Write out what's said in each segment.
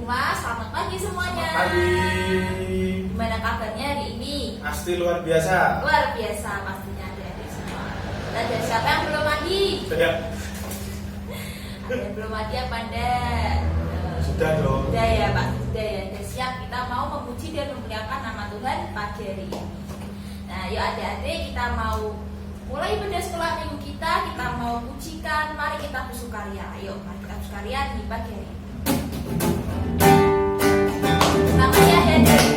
rumah, selamat pagi semuanya. Pagi. Gimana kabarnya hari ini? Pasti luar biasa. Luar biasa pastinya adik-adik semua. Dan ada siapa yang belum mandi? Sudah. Ada yang belum mandi apa enggak? Sudah dong. Sudah ya Pak, sudah ya. Sudah siap kita mau memuji dan memuliakan nama Tuhan pagi hari ini. Nah, yuk adik-adik kita mau mulai pada sekolah minggu kita mau pujikan, mari kita bersukaria. Ayo, mari kita bersukaria di pagi hari ini. Namanya adik-adik.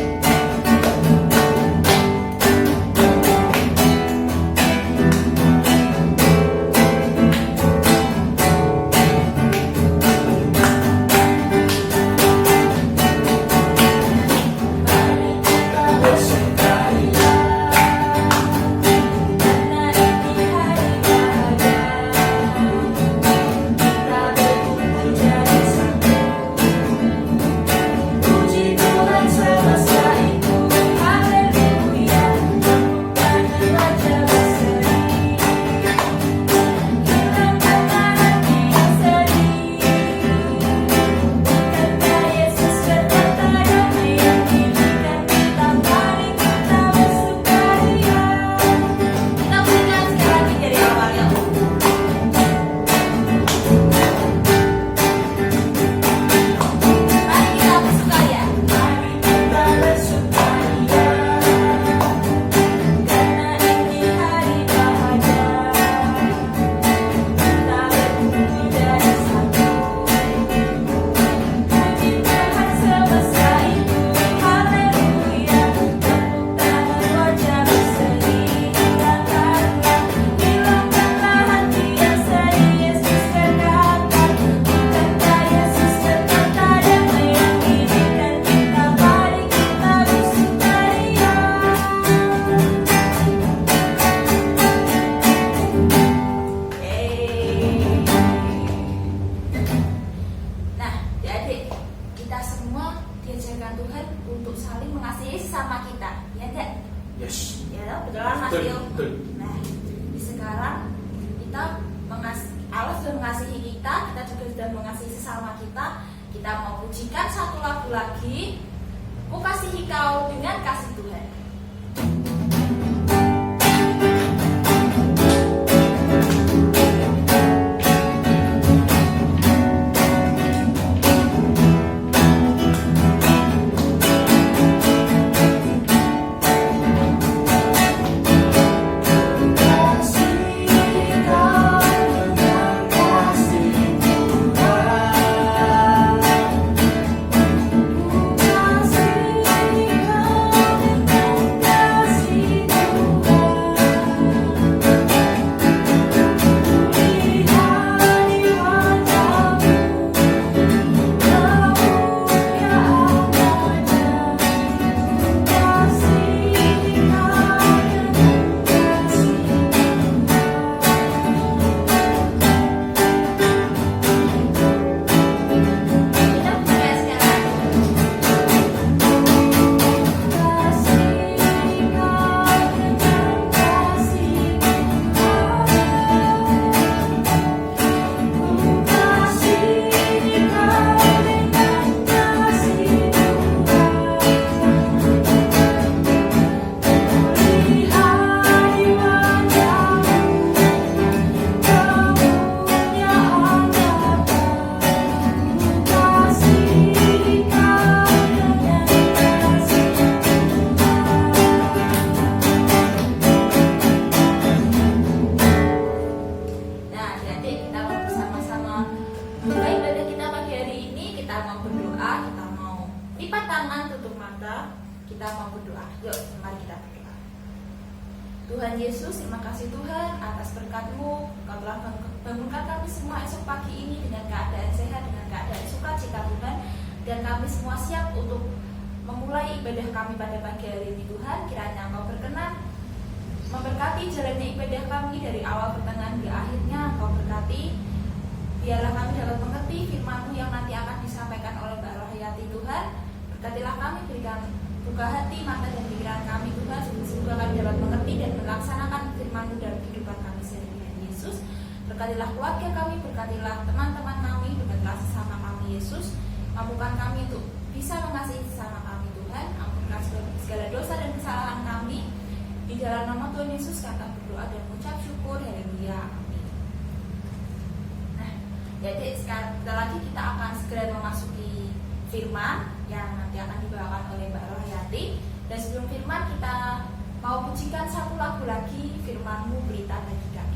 Kita mau pujikan satu lagu lagi, Ku Kasihi Kau dengan Kasih Tuhan. Kita mau berdoa. Yuk, mari kita berdoa. Tuhan Yesus, terima kasih Tuhan atas berkat-Mu. Kau telah bangunkan kami semua esok pagi ini dengan keadaan sehat, dengan keadaan sukacita Tuhan. Dan kami semua siap untuk memulai ibadah kami pada pagi hari ini Tuhan. Kiranya Engkau berkenan memberkati jalannya ibadah kami dari awal pertengahan di akhirnya. Engkau berkati, biarlah kami dapat mengerti firman-Mu yang nanti akan disampaikan oleh Mbak Rohayati Tuhan. Berkatilah kami, berikan buka hati, mata dan pikiran kami Tuhan, sehingga kami dapat mengerti dan melaksanakan firman-Mu dalam kehidupan kami sehari-hari Yesus. Berkatilah keluarga kami, berkatilah teman-teman kami, berkatilah sesama kami Yesus. Kamu mampukan kami untuk bisa mengasihi sesama kami Tuhan. Ampunkan segala dosa dan kesalahan kami. Di dalam nama Tuhan Yesus kami berdoa dan mengucap syukur. Haleluya. Amin. Nah, jadi sekarang lagi kita akan segera memasuki firman yang nanti akan dibawakan oleh Mbak Rohayati. Dan sebelum firman kita mau pujikan satu lagu lagi, Firman-Mu Pelita Bagi Kami.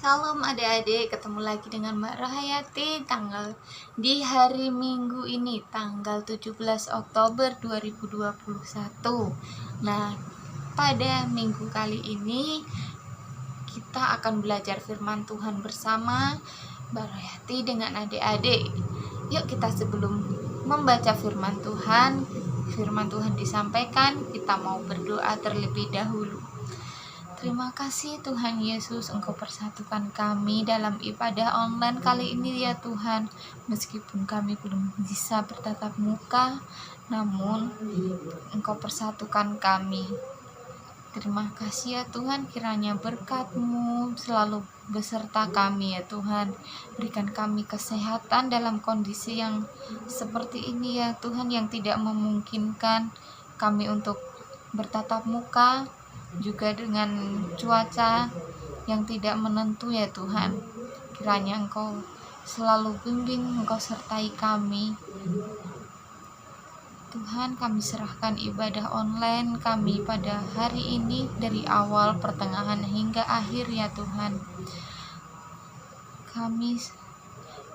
Shalom adik-adik, ketemu lagi dengan Mbak Rohayati di hari Minggu ini tanggal 17 Oktober 2021. Nah, pada minggu kali ini kita akan belajar firman Tuhan bersama Mbak Rohayati dengan adik-adik. Yuk kita sebelum membaca firman Tuhan disampaikan, kita mau berdoa terlebih dahulu. Terima kasih Tuhan Yesus, Engkau persatukan kami dalam ibadah online kali ini ya Tuhan. Meskipun kami belum bisa bertatap muka, namun Engkau persatukan kami. Terima kasih ya Tuhan, kiranya berkat-Mu selalu beserta kami ya Tuhan. Berikan kami kesehatan dalam kondisi yang seperti ini ya Tuhan, yang tidak memungkinkan kami untuk bertatap muka, juga dengan cuaca yang tidak menentu ya Tuhan. Kiranya Engkau selalu bimbing, Engkau sertai kami Tuhan. Kami serahkan ibadah online kami pada hari ini dari awal, pertengahan hingga akhir ya Tuhan. Kami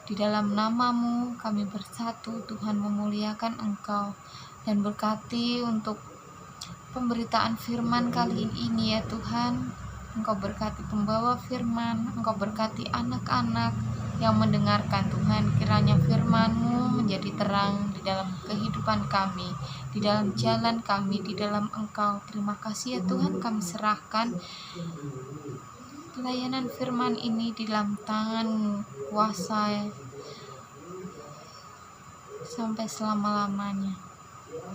Di dalam nama-Mu kami bersatu, Tuhan, memuliakan Engkau, dan berkati untuk pemberitaan firman kali ini ya Tuhan. Engkau berkati pembawa firman, Engkau berkati anak-anak yang mendengarkan Tuhan. Kiranya firman-Mu menjadi terang di dalam kehidupan kami, di dalam jalan kami, di dalam Engkau. Terima kasih ya Tuhan, kami serahkan pelayanan firman ini di dalam tangan kuasa sampai selama-lamanya.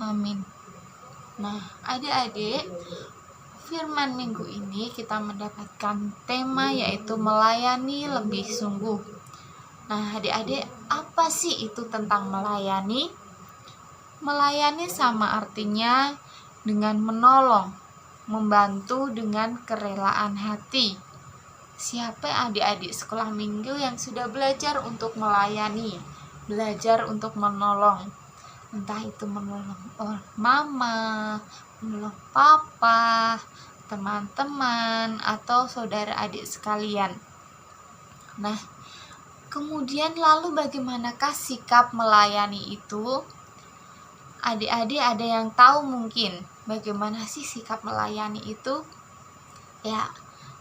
Amin. Nah, adik-adik, firman minggu ini kita mendapatkan tema yaitu melayani lebih sungguh. Nah, adik-adik, apa sih itu tentang melayani? Melayani sama artinya dengan menolong, membantu dengan kerelaan hati. Siapa adik-adik sekolah minggu yang sudah belajar untuk melayani, belajar untuk menolong? Entah itu menolong mama, menolong papa, teman-teman, atau saudara adik sekalian. Nah, kemudian lalu bagaimanakah sikap melayani itu? Adik-adik ada yang tahu mungkin bagaimana sih sikap melayani itu? Ya,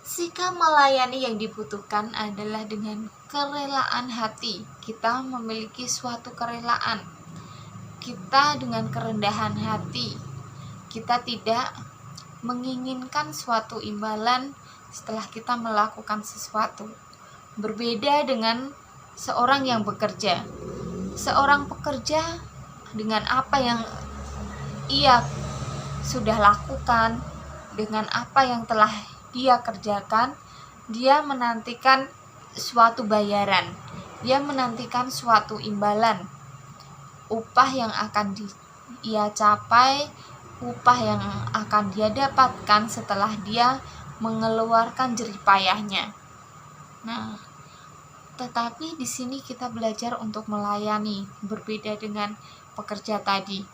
sikap melayani yang dibutuhkan adalah dengan kerelaan hati. Kita memiliki suatu kerelaan. Kita dengan kerendahan hati. Kita tidak menginginkan suatu imbalan setelah kita melakukan sesuatu. Berbeda dengan seorang yang bekerja. Seorang pekerja dengan apa yang ia sudah lakukan, dengan apa yang telah dia kerjakan, dia menantikan suatu bayaran, dia menantikan suatu imbalan, upah yang akan ia capai, upah yang akan dia dapatkan setelah dia mengeluarkan jerih payahnya. Nah, tetapi di sini kita belajar untuk melayani, berbeda dengan pekerja tadi.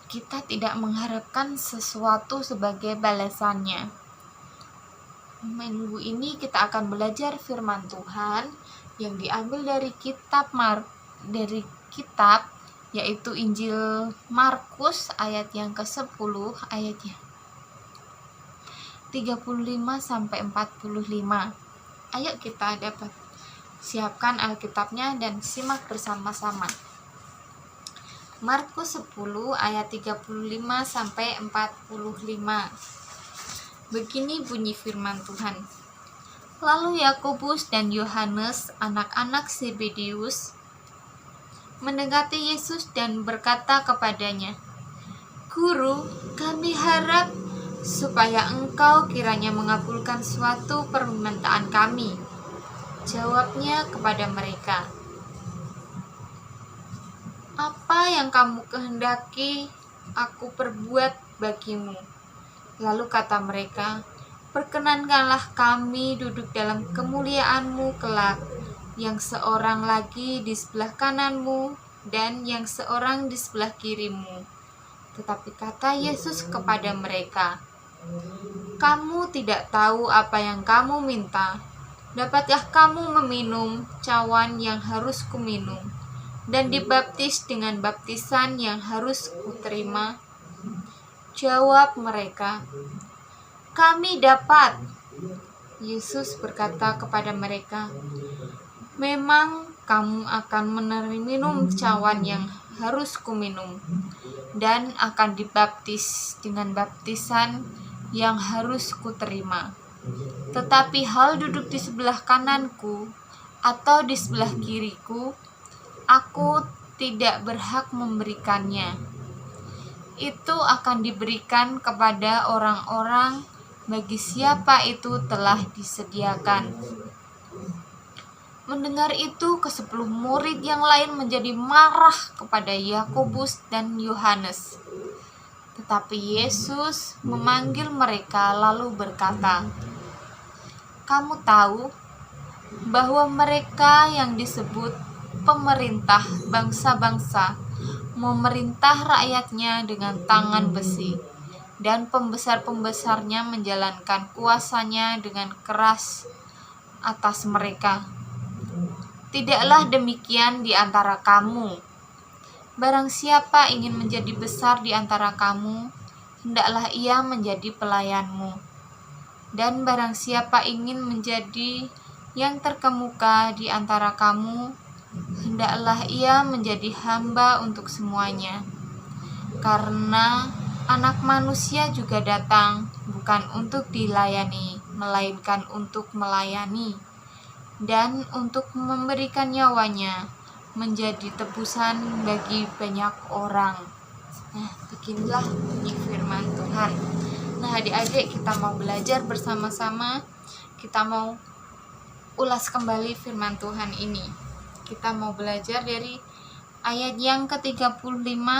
Kita tidak mengharapkan sesuatu sebagai balasannya. Minggu ini kita akan belajar firman Tuhan yang diambil dari kitab yaitu Injil Markus ayat yang ke-10 ayatnya 35 sampai 45. Ayo kita dapat siapkan Alkitabnya dan simak bersama-sama. Markus 10 ayat 35 sampai 45. Begini bunyi firman Tuhan. Lalu Yakobus dan Yohanes, anak-anak Zebedeus, mendekati Yesus dan berkata kepadanya, "Guru, kami harap supaya Engkau kiranya mengabulkan suatu permintaan kami." Jawabnya kepada mereka, "Apa yang kamu kehendaki aku perbuat bagimu?" Lalu kata mereka, "Perkenankanlah kami duduk dalam kemuliaan-Mu kelak, yang seorang lagi di sebelah kanan-Mu dan yang seorang di sebelah kiri-Mu." Tetapi kata Yesus kepada mereka, "Kamu tidak tahu apa yang kamu minta. Dapatkah kamu meminum cawan yang harus kuminum, dan dibaptis dengan baptisan yang harus kuterima?" Jawab mereka, "Kami dapat." Yesus berkata kepada mereka, "Memang kamu akan minum cawan yang harus kuminum, dan akan dibaptis dengan baptisan yang harus kuterima. Tetapi hal duduk di sebelah kananku atau di sebelah kiriku, aku tidak berhak memberikannya. Itu akan diberikan kepada orang-orang bagi siapa itu telah disediakan." Mendengar itu, ke-10 murid yang lain menjadi marah kepada Yakobus dan Yohanes. Tetapi Yesus memanggil mereka lalu berkata, "Kamu tahu bahwa mereka yang disebut pemerintah bangsa-bangsa memerintah rakyatnya dengan tangan besi, dan pembesar-pembesarnya menjalankan kuasanya dengan keras atas mereka. Tidaklah demikian di antara kamu. Barang siapa ingin menjadi besar di antara kamu, hendaklah ia menjadi pelayanmu. Dan barang siapa ingin menjadi yang terkemuka di antara kamu, hendaklah ia menjadi hamba untuk semuanya. Karena Anak Manusia juga datang bukan untuk dilayani, melainkan untuk melayani, dan untuk memberikan nyawanya menjadi tebusan bagi banyak orang. Nah, beginilah bunyi firman Tuhan. Nah, adik-adik, kita mau belajar bersama-sama. Kita mau ulas kembali firman Tuhan ini. Kita mau belajar dari ayat yang ke-35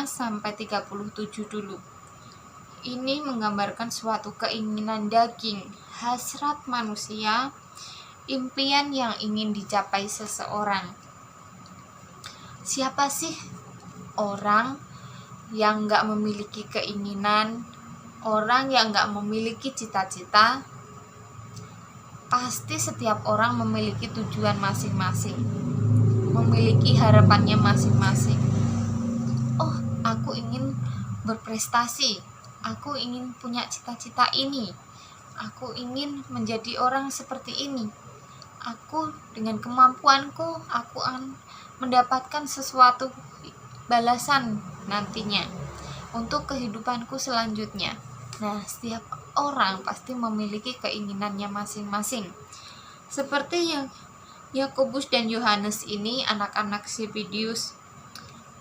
sampai 37 dulu. Ini menggambarkan suatu keinginan daging, hasrat manusia, impian yang ingin dicapai seseorang. Siapa sih orang yang gak memiliki keinginan, orang yang gak memiliki cita-cita? Pasti setiap orang memiliki tujuan masing-masing, memiliki harapannya masing-masing. Oh, aku ingin berprestasi, aku ingin punya cita-cita ini, aku ingin menjadi orang seperti ini. Aku dengan kemampuanku, aku akan mendapatkan sesuatu balasan nantinya untuk kehidupanku selanjutnya. Nah, setiap orang pasti memiliki keinginannya masing-masing. Seperti yang Yakobus dan Yohanes ini, anak-anak Zebedeus,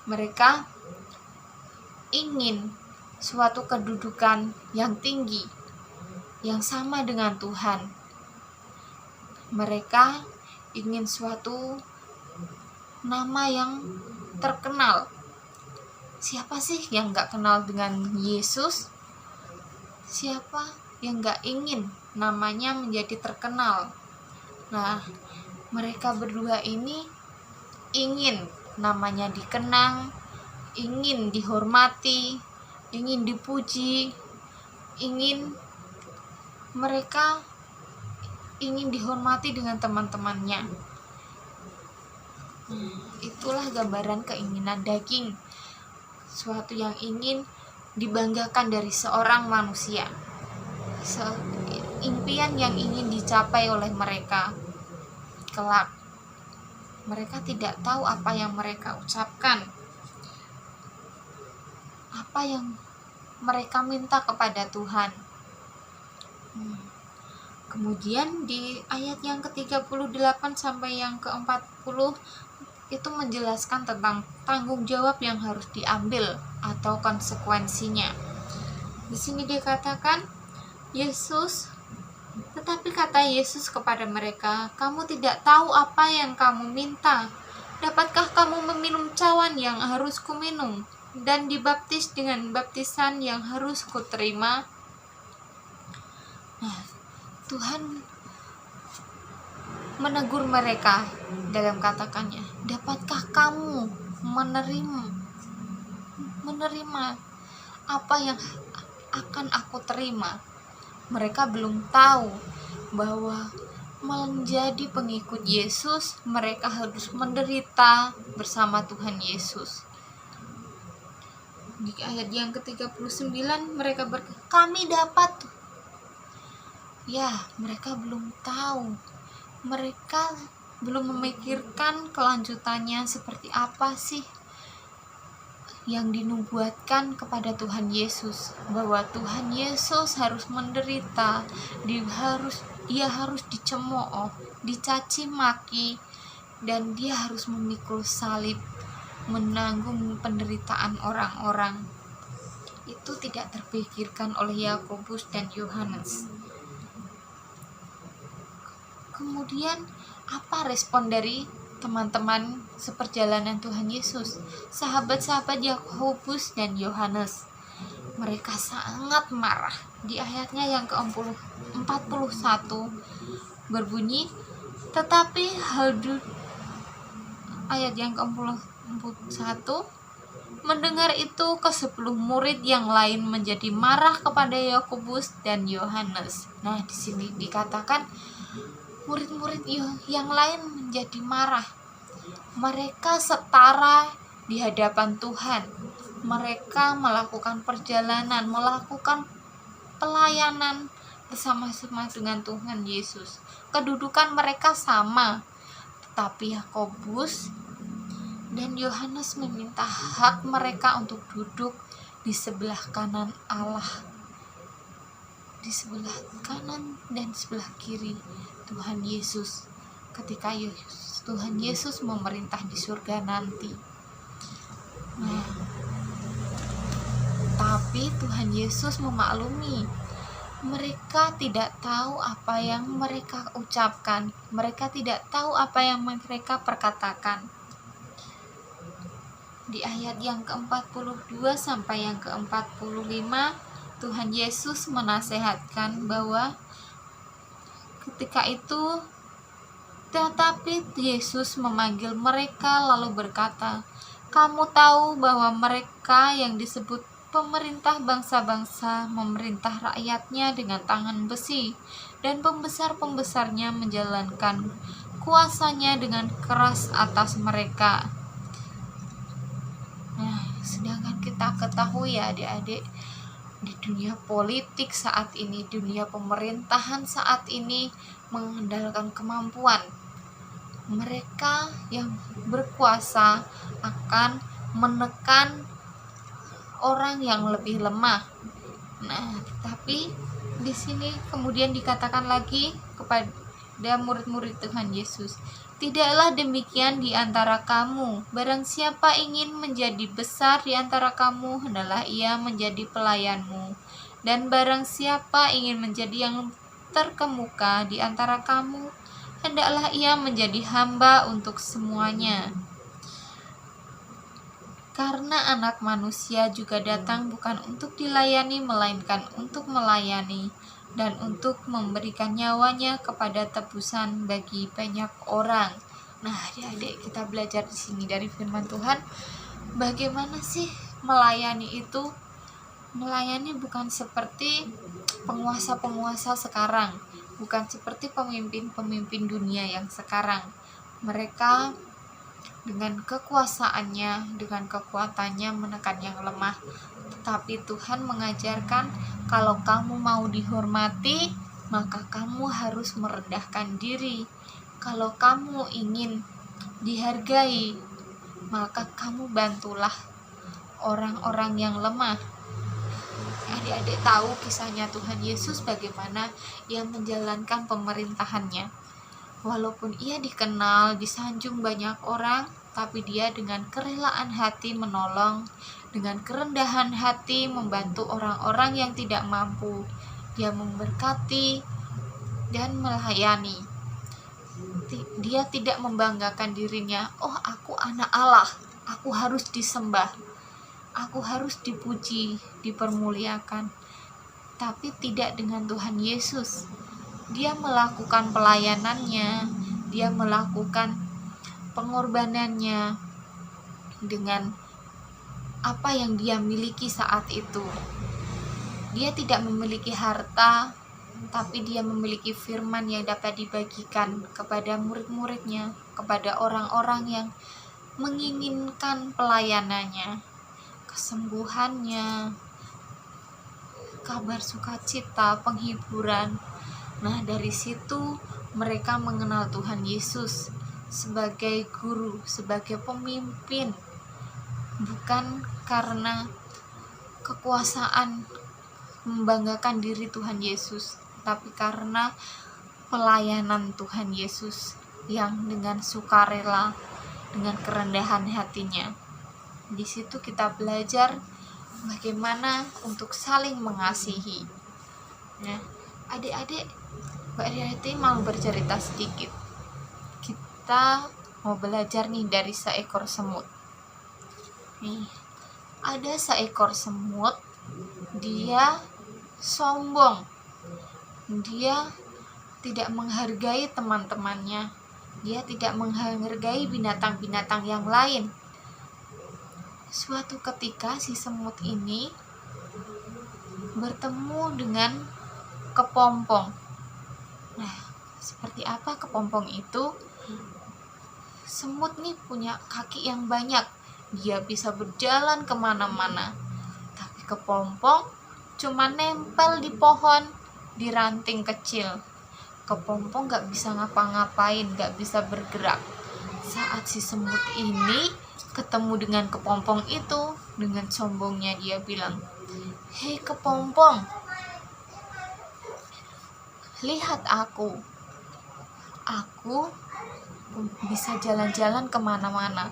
mereka ingin suatu kedudukan yang tinggi, yang sama dengan Tuhan. Mereka ingin suatu nama yang terkenal. Siapa sih yang gak kenal dengan Yesus? Siapa yang gak ingin namanya menjadi terkenal? Nah, mereka berdua ini ingin namanya dikenang, ingin dihormati, ingin dipuji, mereka ingin dihormati dengan teman-temannya. Itulah gambaran keinginan daging, suatu yang ingin dibanggakan dari seorang manusia, impian yang ingin dicapai oleh mereka kelak. Mereka tidak tahu apa yang mereka ucapkan, apa yang mereka minta kepada Tuhan. Kemudian di ayat yang ke-38 sampai yang ke-40 itu menjelaskan tentang tanggung jawab yang harus diambil atau konsekuensinya. Di sini dikatakan tetapi kata Yesus kepada mereka, "Kamu tidak tahu apa yang kamu minta. Dapatkah kamu meminum cawan yang harus kuminum dan dibaptis dengan baptisan yang harus kuterima?" Nah, Tuhan menegur mereka dalam katakannya, dapatkah kamu menerima apa yang akan aku terima? Mereka belum tahu bahwa menjadi pengikut Yesus, mereka harus menderita bersama Tuhan Yesus. Di ayat yang ke-39 mereka berkata, "Kami dapat." Ya, mereka belum tahu. Mereka belum memikirkan kelanjutannya seperti apa sih yang dinubuatkan kepada Tuhan Yesus, bahwa Tuhan Yesus harus menderita, dia harus dicemooh, dicaci maki, dan dia harus memikul salib, menanggung penderitaan orang-orang. Itu tidak terpikirkan oleh Yakobus dan Yohanes. Kemudian apa respon dari teman-teman seperjalanan Tuhan Yesus, sahabat-sahabat Yakobus dan Yohanes? Mereka sangat marah. Di ayatnya yang ke-41 berbunyi, tetapi ayat yang ke-41, mendengar itu ke-10 murid yang lain menjadi marah kepada Yakobus dan Yohanes. Nah, di sini dikatakan murid-murid yang lain menjadi marah. Mereka setara di hadapan Tuhan. Mereka melakukan perjalanan, melakukan pelayanan bersama-sama dengan Tuhan Yesus. Kedudukan mereka sama, tetapi Yakobus dan Yohanes meminta hak mereka untuk duduk di sebelah kanan Allah, di sebelah kanan dan sebelah kiri Tuhan Yesus ketika Tuhan Yesus memerintah di surga nanti. Nah, tapi Tuhan Yesus memaklumi mereka tidak tahu apa yang mereka ucapkan, mereka tidak tahu apa yang mereka perkatakan. Di ayat yang ke-42 sampai yang ke-45, Tuhan Yesus menasehatkan bahwa ketika itu, tetapi Yesus memanggil mereka lalu berkata, "Kamu tahu bahwa mereka yang disebut pemerintah bangsa-bangsa memerintah rakyatnya dengan tangan besi, dan pembesar-pembesarnya menjalankan kuasanya dengan keras atas mereka." Nah, sedangkan kita ketahui ya adik-adik, di dunia politik saat ini, dunia pemerintahan saat ini mengandalkan kemampuan. Mereka yang berkuasa akan menekan orang yang lebih lemah. Nah, tapi di sini kemudian dikatakan lagi kepada murid-murid Tuhan Yesus, "Tidaklah demikian di antara kamu. Barang siapa ingin menjadi besar di antara kamu, hendaklah ia menjadi pelayanmu. Dan barang siapa ingin menjadi yang terkemuka di antara kamu, hendaklah ia menjadi hamba untuk semuanya. Karena Anak Manusia juga datang bukan untuk dilayani, melainkan untuk melayani, dan untuk memberikan nyawanya kepada tebusan bagi banyak orang." Nah, adik-adik, kita belajar di sini dari firman Tuhan, bagaimana sih melayani itu? Melayani bukan seperti penguasa-penguasa sekarang, bukan seperti pemimpin-pemimpin dunia yang sekarang. Mereka dengan kekuasaannya, dengan kekuatannya menekan yang lemah. Tetapi Tuhan mengajarkan, kalau kamu mau dihormati, maka kamu harus merendahkan diri. Kalau kamu ingin dihargai, maka kamu bantulah orang-orang yang lemah. Adik-adik tahu kisahnya Tuhan Yesus bagaimana ia menjalankan pemerintahannya. Walaupun ia dikenal, disanjung banyak orang, tapi dia dengan kerelaan hati menolong, dengan kerendahan hati membantu orang-orang yang tidak mampu. Dia memberkati dan melayani. Dia tidak membanggakan dirinya, "Oh, aku anak Allah, aku harus disembah, aku harus dipuji, dipermuliakan." Tapi tidak dengan Tuhan Yesus. Dia melakukan pelayanannya, dia melakukan pengorbanannya dengan apa yang dia miliki saat itu. Dia tidak memiliki harta, tapi dia memiliki firman yang dapat dibagikan kepada murid-muridnya, kepada orang-orang yang menginginkan pelayanannya, kesembuhannya, kabar sukacita, penghiburan. Nah, dari situ mereka mengenal Tuhan Yesus sebagai guru, sebagai pemimpin, bukan karena kekuasaan membanggakan diri Tuhan Yesus, tapi karena pelayanan Tuhan Yesus yang dengan sukarela, dengan kerendahan hatinya. Di situ kita belajar bagaimana untuk saling mengasihi. Nah, adik-adik, Mbak Riati mau bercerita sedikit. Kita mau belajar nih dari seekor semut. Nih, ada seekor semut, dia sombong. Dia tidak menghargai teman-temannya. Dia tidak menghargai binatang-binatang yang lain. Suatu ketika si semut ini bertemu dengan kepompong. Nah, seperti apa kepompong itu? semut nih punya kaki yang banyak, dia bisa berjalan kemana-mana. Tapi kepompong cuma nempel di pohon, di ranting kecil. Kepompong gak bisa ngapa-ngapain, gak bisa bergerak. Saat si semut ini ketemu dengan kepompong itu, dengan sombongnya dia bilang, "Hei kepompong, lihat aku bisa jalan-jalan kemana-mana,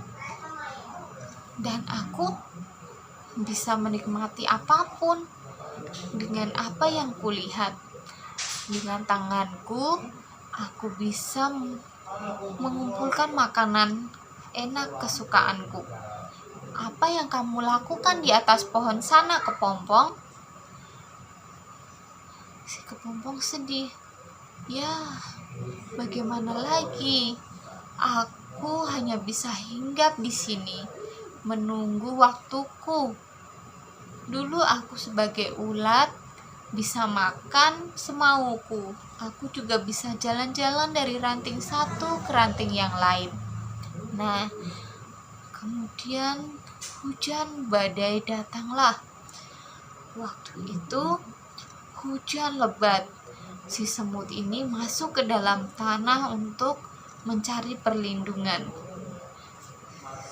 dan aku bisa menikmati apapun dengan apa yang kulihat. Dengan tanganku, aku bisa mengumpulkan makanan enak kesukaanku. Apa yang kamu lakukan di atas pohon sana, kepompong?" Si kepompong sedih. Ya, bagaimana lagi? Aku hanya bisa hinggap di sini, menunggu waktuku. Dulu aku sebagai ulat bisa makan semauku. Aku juga bisa jalan-jalan dari ranting satu ke ranting yang lain. Nah, kemudian hujan badai datanglah. Waktu itu hujan lebat. Si semut ini masuk ke dalam tanah untuk mencari perlindungan.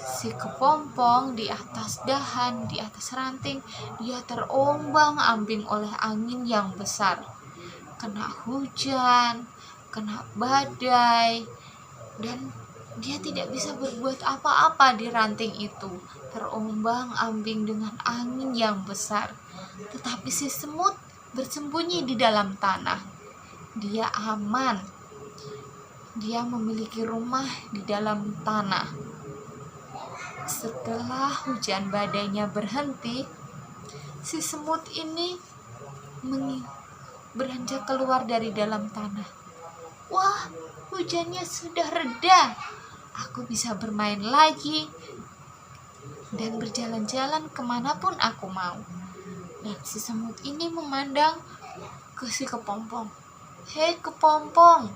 Si kepompong di atas dahan, di atas ranting, dia terombang-ambing oleh angin yang besar. Kena hujan, kena badai, dan dia tidak bisa berbuat apa-apa di ranting itu, terombang-ambing dengan angin yang besar. Tetapi si semut bersembunyi di dalam tanah. Dia aman. Dia memiliki rumah di dalam tanah. Setelah hujan badainya berhenti, si semut ini beranjak keluar dari dalam tanah. Wah, hujannya sudah reda. Aku bisa bermain lagi dan berjalan-jalan kemanapun aku mau. Dan si semut ini memandang ke si kepompong. "Hei kepompong,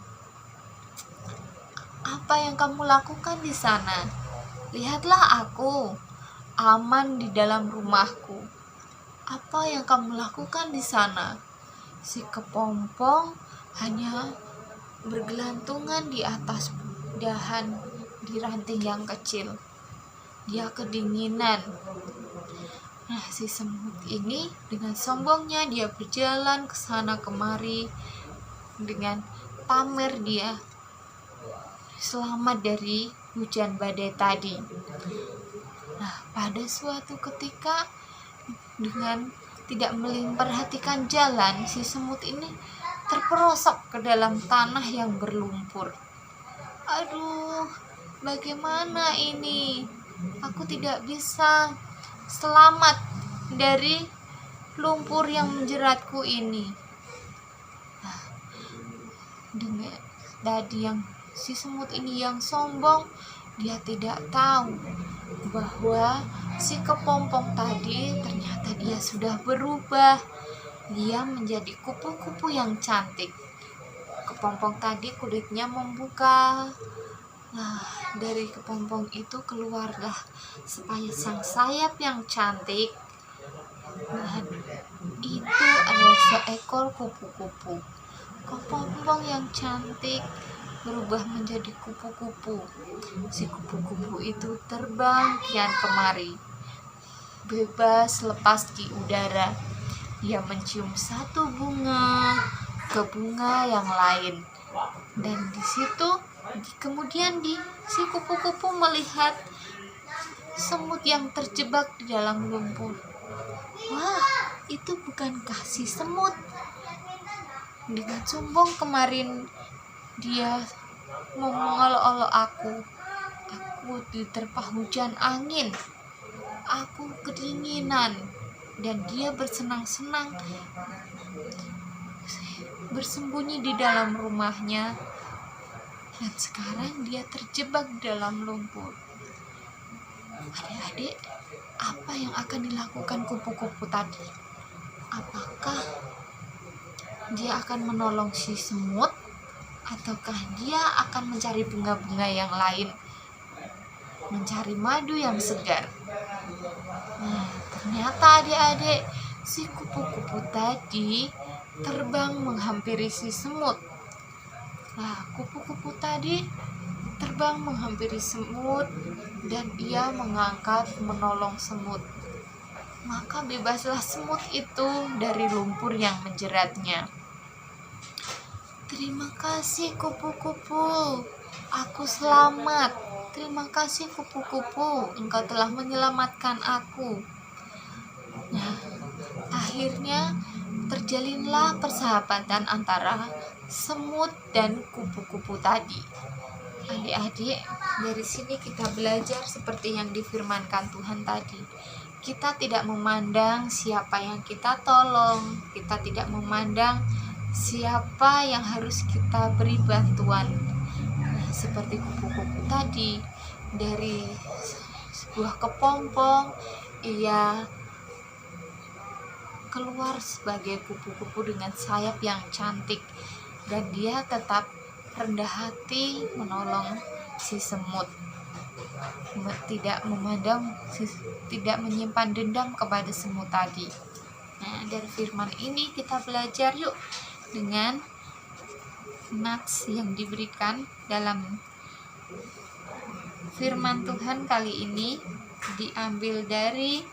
apa yang kamu lakukan di sana? Lihatlah aku, aman di dalam rumahku. Apa yang kamu lakukan di sana?" Si kepompong hanya bergelantungan di atas dahan di ranting yang kecil. Dia kedinginan. Nah, si semut ini dengan sombongnya dia berjalan ke sana kemari dengan pamer dia selamat dari hujan badai tadi. Nah, pada suatu ketika dengan tidak memperhatikan jalan, si semut ini terperosok ke dalam tanah yang berlumpur. Aduh, bagaimana ini? Aku tidak bisa selamat dari lumpur yang menjeratku ini. Dengan tadi si semut ini yang sombong, dia tidak tahu bahwa si kepompong tadi ternyata dia sudah berubah. Dia menjadi kupu-kupu yang cantik. Kepompong tadi kulitnya membuka. Nah, dari kepompong itu keluarlah sepasang sayap yang cantik. Dan itu adalah seekor kupu-kupu. Kepompong yang cantik berubah menjadi kupu-kupu. Si kupu-kupu itu terbang kian kemari, bebas lepas di udara. Dia mencium satu bunga ke bunga yang lain, dan di situ kemudian si kupu-kupu melihat semut yang terjebak di dalam lumpur. Wah, itu bukankah si semut? Dengan sombong kemarin dia mau mengolok-olok aku diterpa hujan angin, aku kedinginan, dan dia bersenang-senang bersembunyi di dalam rumahnya, dan sekarang dia terjebak di dalam lumpur. Adik-adik, apa yang akan dilakukan kupu-kupu tadi? Apakah dia akan menolong si semut, ataukah dia akan mencari bunga-bunga yang lain mencari madu yang segar. Nah, ternyata adik-adik, si kupu-kupu tadi terbang menghampiri si semut. Nah, kupu-kupu tadi terbang menghampiri semut dan ia mengangkat menolong semut. Maka bebaslah semut itu dari lumpur yang menjeratnya. Terima kasih kupu-kupu, aku selamat. Terima kasih kupu-kupu, engkau telah menyelamatkan aku. Nah, akhirnya terjalinlah persahabatan antara semut dan kupu-kupu tadi. Adik-adik, dari sini kita belajar seperti yang difirmankan Tuhan tadi. Kita tidak memandang siapa yang kita tolong, kita tidak memandang siapa yang harus kita beri bantuan. Nah, seperti kupu-kupu tadi, dari sebuah kepompong ia keluar sebagai kupu-kupu dengan sayap yang cantik, dan dia tetap rendah hati menolong si semut, tidak menyimpan dendam kepada semut tadi. Nah, dari firman ini kita belajar yuk, dengan nats yang diberikan dalam firman Tuhan kali ini diambil dari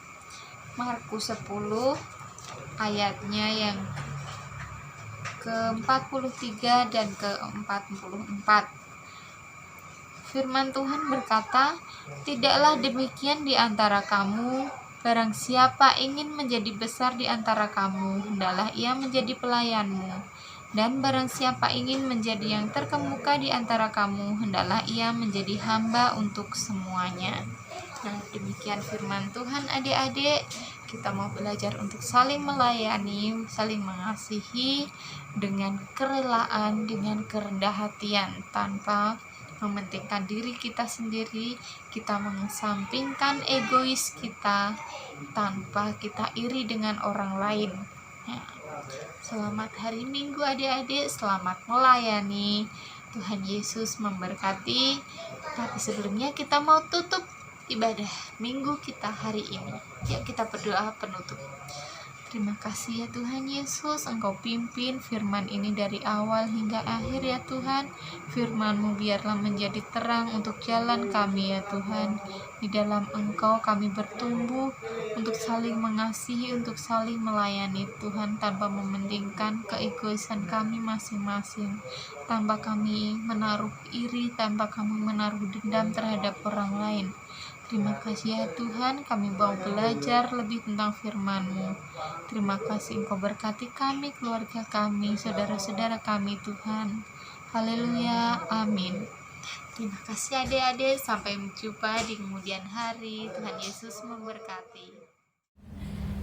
Markus 10 ayatnya yang ke-43 dan ke-44. Firman Tuhan berkata, "Tidaklah demikian di antara kamu, barang siapa ingin menjadi besar di antara kamu, hendaklah ia menjadi pelayanmu. Dan barang siapa ingin menjadi yang terkemuka di antara kamu, hendaklah ia menjadi hamba untuk semuanya." Nah, demikian firman Tuhan adik-adik. Kita mau belajar untuk saling melayani, saling mengasihi dengan kerelaan, dengan kerendah hatian, tanpa mementingkan diri kita sendiri. Kita mengesampingkan egois kita, tanpa kita iri dengan orang lain. Ya. Selamat hari Minggu adik-adik, selamat melayani. Tuhan Yesus memberkati. Tapi sebelumnya kita mau tutup ibadah minggu kita hari ini. Yuk kita berdoa penutup. Terima kasih ya Tuhan Yesus, Engkau pimpin firman ini dari awal hingga akhir ya Tuhan. Firman-Mu biarlah menjadi terang untuk jalan kami ya Tuhan. Di dalam Engkau kami bertumbuh untuk saling mengasihi, untuk saling melayani Tuhan, tanpa mementingkan keegoisan kami masing-masing, tanpa kami menaruh iri, tanpa kami menaruh dendam terhadap orang lain. Terima kasih ya Tuhan, kami mau belajar lebih tentang firman-Mu. Terima kasih Engkau berkati kami, keluarga kami, saudara-saudara kami Tuhan. Haleluya, amin. Terima kasih adik-adik, sampai berjumpa di kemudian hari. Tuhan Yesus memberkati.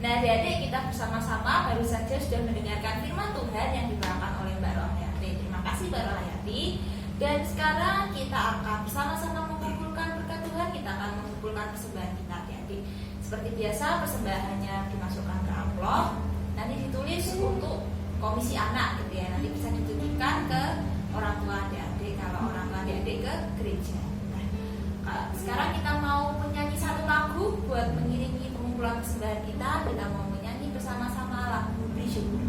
Nah adik-adik, kita bersama-sama baru saja sudah mendengarkan firman Tuhan yang dibawakan oleh Mbak Rohayati. Terima kasih Mbak Rohayati. Dan sekarang kita akan bersama-sama mengumpulkan berkat Tuhan. Kita akan mengumpulkan persembahan kita adik-adik. Seperti biasa, persembahannya dimasukkan ke amplop, nanti ditulis untuk komisi anak gitu ya. Nanti bisa ditujukan ke orang tua adik-adik, kalau orang tua adik-adik ke gereja. Nah, sekarang kita mau menyanyi satu lagu buat mengiringi pengumpulan persembahan kita. Kita mau menyanyi bersama-sama lagu Beri Syukur.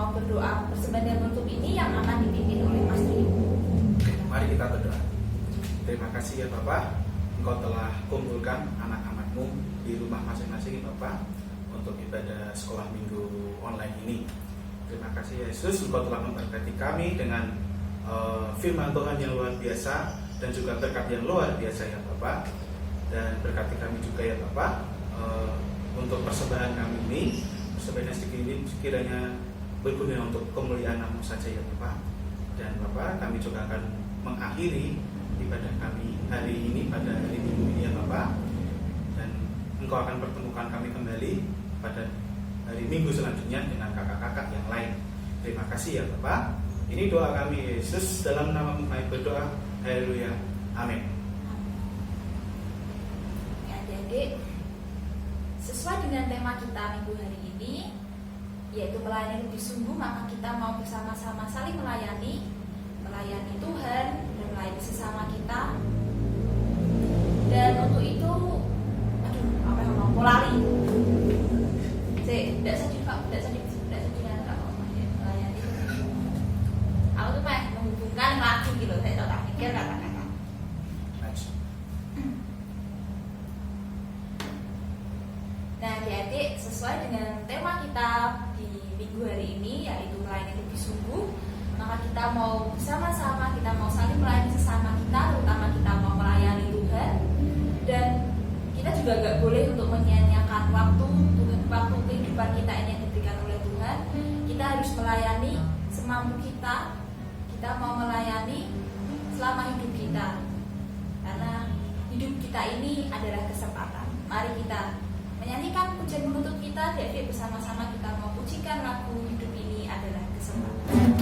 Berdoa persembahan yang menutup ini yang akan dipimpin oleh Mas Tri. Terima kasih ya Bapak, Engkau telah kumpulkan anak-anakmu di rumah masing-masing Bapak untuk ibadah sekolah minggu online ini. Terima kasih Yesus, Engkau telah memberkati kami dengan firman Tuhan yang luar biasa dan juga berkat yang luar biasa ya Bapak. Dan berkati kami juga ya Bapak untuk persembahan kami ini, persembahan sedikit ini sekiranya berguna untuk kemuliaan Nama saja ya Bapak. Dan Bapak, kami juga akan mengakhiri ibadah kami hari ini pada hari Minggu ini ya Bapak. Dan Engkau akan pertemukan kami kembali pada hari Minggu selanjutnya dengan kakak-kakak yang lain. Terima kasih ya Bapak. Ini doa kami Yesus, dalam nama-Mu kami berdoa. Haleluya. Amin. Ya, adik-adik, sesuai dengan tema kita minggu hari ini, yaitu melayani lebih sungguh, maka kita mau bersama-sama saling melayani Tuhan dan melayani sesama kita. Dan untuk itu, apa yang mau lari? Tidak sedih Pak, tidak sedih kalau melayani. Aku tuh pengen menghubungkan lagi gitu, saya tak pikir kata-kata. Nah, adik-adik, sesuai dengan tema kita di minggu hari ini, yaitu melayani lebih sungguh, maka kita mau bersama-sama, kita mau saling melayani sesama kita, terutama kita mau melayani Tuhan. Dan kita juga gak boleh untuk menyia-nyiakan waktu kehidupan kita ini yang diberikan oleh Tuhan. Kita harus melayani semampu kita. Kita mau melayani selama hidup kita, karena hidup kita ini adalah kesempatan. Mari kita menyanyikan pujian menutup kita. Jadi bersama-sama kita mau pujikan lagu Hidup Ini Adalah Kesempatan.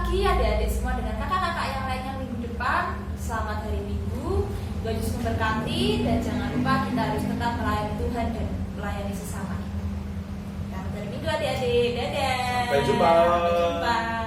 lagi adik-adik semua dengan kakak-kakak yang lainnya minggu depan. Selamat hari Minggu, Tuhan Yesus memberkati, dan jangan lupa kita harus tetap melayani Tuhan dan melayani sesama kita. Selamat hari Minggu adik-adik, dadah. Sampai jumpa. Sampai jumpa.